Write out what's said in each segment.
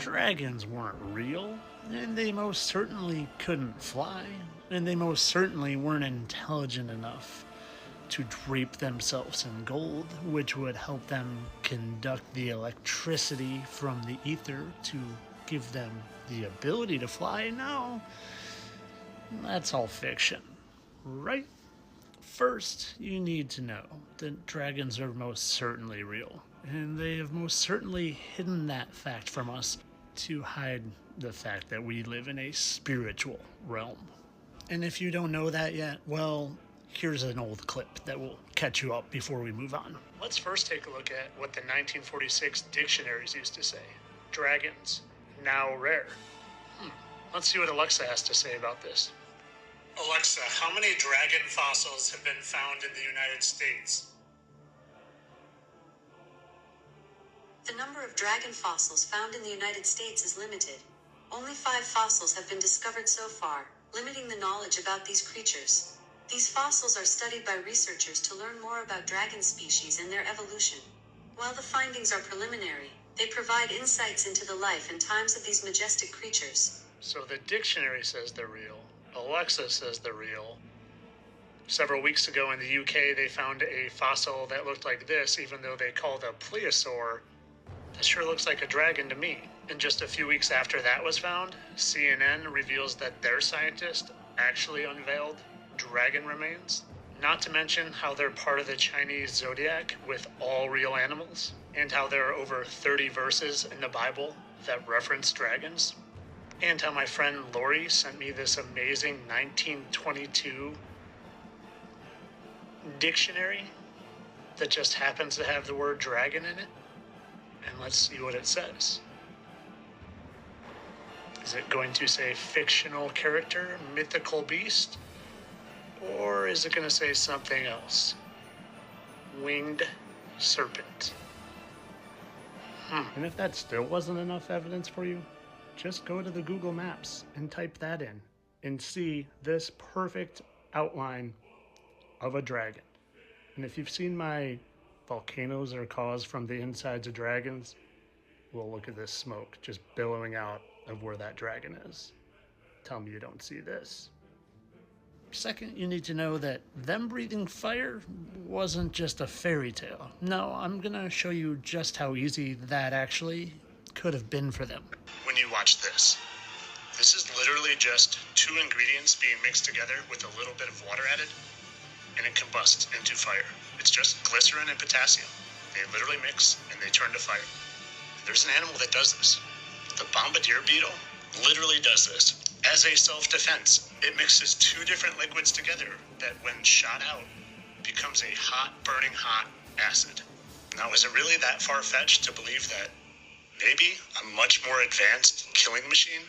Dragons weren't real, and they most certainly couldn't fly, and they most certainly weren't intelligent enough to drape themselves in gold, which would help them conduct the electricity from the ether to give them the ability to fly. No, that's all fiction, right? First, you need to know that dragons are most certainly real, and they have most certainly hidden that fact from us to hide the fact that we live in a spiritual realm. And if you don't know that yet, well, here's an old clip that will catch you up before we move on. Let's first take a look at what the 1946 dictionaries used to say. Dragons, now rare. Let's see what Alexa has to say about this. Alexa, how many dragon fossils have been found in the United States? The number of dragon fossils found in the United States is limited. Only 5 fossils have been discovered so far, limiting the knowledge about these creatures. These fossils are studied by researchers to learn more about dragon species and their evolution. While the findings are preliminary, they provide insights into the life and times of these majestic creatures. So the dictionary says they're real. Alexa says they're real. Several weeks ago in the UK, they found a fossil that looked like this, even though they called a plesiosaur. That sure looks like a dragon to me. And just a few weeks after that was found, CNN reveals that their scientist actually unveiled dragon remains. Not to mention how they're part of the Chinese zodiac with all real animals, and how there are over 30 verses in the Bible that reference dragons, and how my friend Lori sent me this amazing 1922 dictionary that just happens to have the word dragon in it. And let's see what it says. Is it going to say fictional character, mythical beast? Or is it going to say something else? Winged serpent. And if that still wasn't enough evidence for you, just go to the Google Maps and type that in and see this perfect outline of a dragon. And if you've seen my volcanoes are caused from the insides of dragons, well, look at this smoke just billowing out of where that dragon is. Tell me you don't see this. Second, you need to know that them breathing fire wasn't just a fairy tale. No, I'm gonna show you just how easy that actually could have been for them. When you watch this is literally just 2 ingredients being mixed together with a little bit of water added, and it combusts into fire. It's just glycerin and potassium. They literally mix and they turn to fire. There's an animal that does this. The bombardier beetle literally does this. As a self-defense, it mixes 2 different liquids together that when shot out becomes a hot, burning hot acid. Now, is it really that far-fetched to believe that maybe a much more advanced killing machine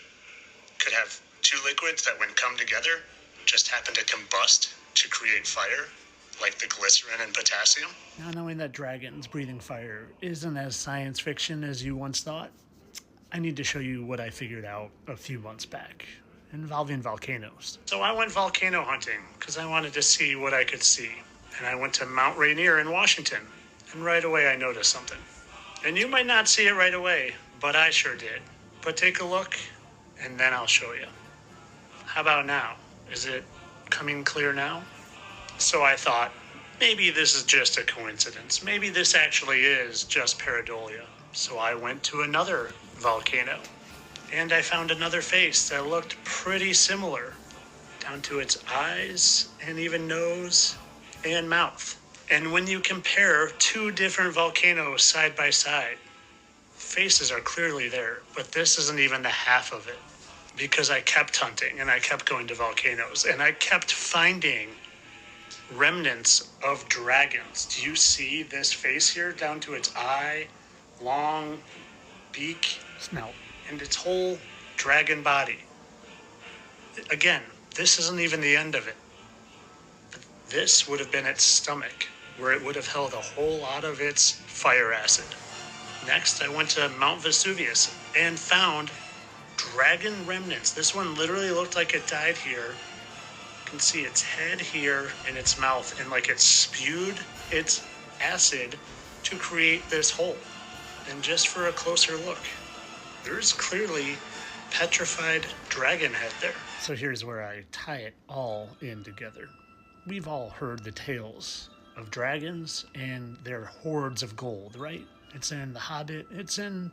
could have 2 liquids that when come together just happen to combust to create fire, like the glycerin and potassium? Now, knowing that dragons breathing fire isn't as science fiction as you once thought, I need to show you what I figured out a few months back involving volcanoes. So I went volcano hunting because I wanted to see what I could see. And I went to Mount Rainier in Washington, and right away I noticed something. And you might not see it right away, but I sure did. But take a look, and then I'll show you. How about now? Is it coming clear now? So I thought, maybe this is just a coincidence. Maybe this actually is just pareidolia. So I went to another volcano, and I found another face that looked pretty similar, down to its eyes and even nose and mouth. And when you compare 2 different volcanoes side by side, faces are clearly there, but this isn't even the half of it, because I kept hunting and I kept going to volcanoes and I kept finding remnants of dragons. Do you see this face here down to its eye, long beak, snout, and its whole dragon body? Again, this isn't even the end of it. This would have been its stomach, where it would have held a whole lot of its fire acid. Next, I went to Mount Vesuvius and found dragon remnants. This one literally looked like it died here. You can see its head here and its mouth, and like it spewed its acid to create this hole. And just for a closer look, there's clearly petrified dragon head there. So here's where I tie it all in together. We've all heard the tales of dragons and their hoards of gold, right? It's in The Hobbit, it's in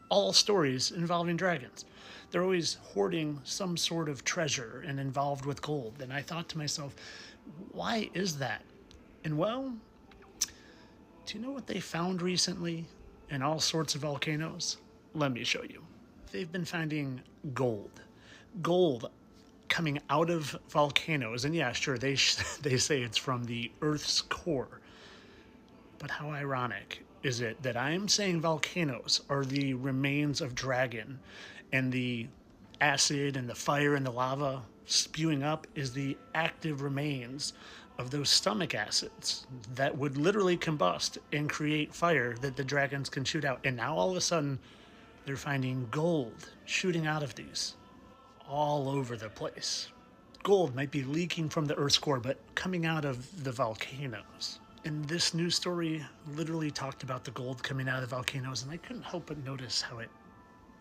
all stories involving dragons. They're always hoarding some sort of treasure and involved with gold. And I thought to myself, why is that? And well, do you know what they found recently in all sorts of volcanoes? Let me show you. They've been finding gold. Gold coming out of volcanoes. And yeah, sure, they say it's from the Earth's core. But how ironic is it that I'm saying volcanoes are the remains of dragon, and the acid and the fire and the lava spewing up is the active remains of those stomach acids that would literally combust and create fire that the dragons can shoot out. And now all of a sudden, they're finding gold shooting out of these all over the place. Gold might be leaking from the Earth's core, but coming out of the volcanoes. And this news story literally talked about the gold coming out of the volcanoes, and I couldn't help but notice how it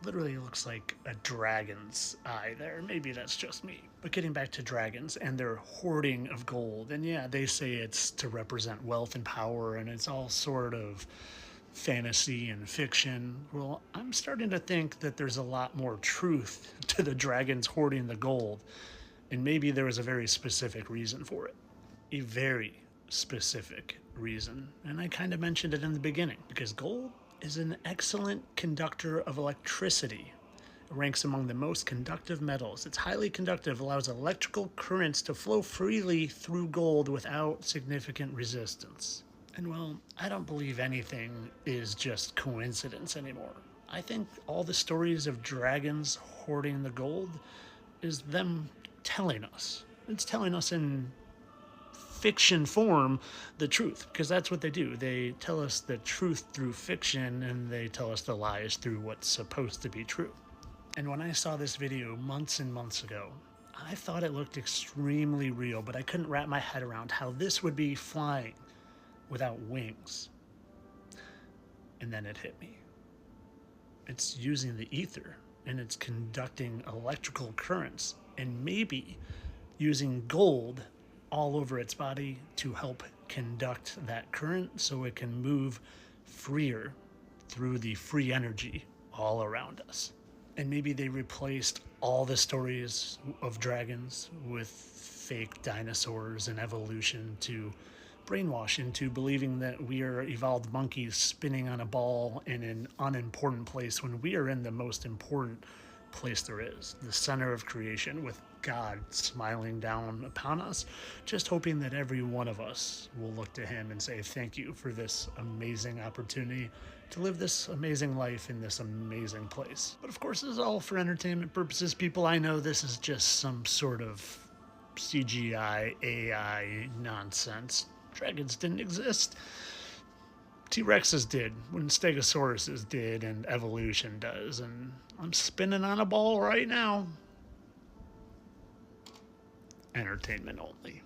literally looks like a dragon's eye there. Maybe that's just me. But getting back to dragons and their hoarding of gold, and yeah, they say it's to represent wealth and power, and it's all sort of fantasy and fiction. Well, I'm starting to think that there's a lot more truth to the dragons hoarding the gold, and maybe there was a very specific reason for it. A very specific reason. And I kind of mentioned it in the beginning, because gold is an excellent conductor of electricity. It ranks among the most conductive metals. It's highly conductive, allows electrical currents to flow freely through gold without significant resistance. And well, I don't believe anything is just coincidence anymore. I think all the stories of dragons hoarding the gold is them telling us. It's telling us in fiction form the truth, because that's what they do. They tell us the truth through fiction, and they tell us the lies through what's supposed to be true. And when I saw this video months and months ago, I thought it looked extremely real, but I couldn't wrap my head around how this would be flying without wings. And then it hit me. It's using the ether, and it's conducting electrical currents, and maybe using gold all over its body to help conduct that current so it can move freer through the free energy all around us. And maybe they replaced all the stories of dragons with fake dinosaurs and evolution to brainwash into believing that we are evolved monkeys spinning on a ball in an unimportant place, when we are in the most important place there is, the center of creation, with God smiling down upon us, just hoping that every one of us will look to him and say thank you for this amazing opportunity to live this amazing life in this amazing place. But of course, this is all for entertainment purposes, people. I know this is just some sort of CGI, AI nonsense. Dragons didn't exist. T-Rexes did, when Stegosauruses did, and evolution does, and I'm spinning on a ball right now. Entertainment only.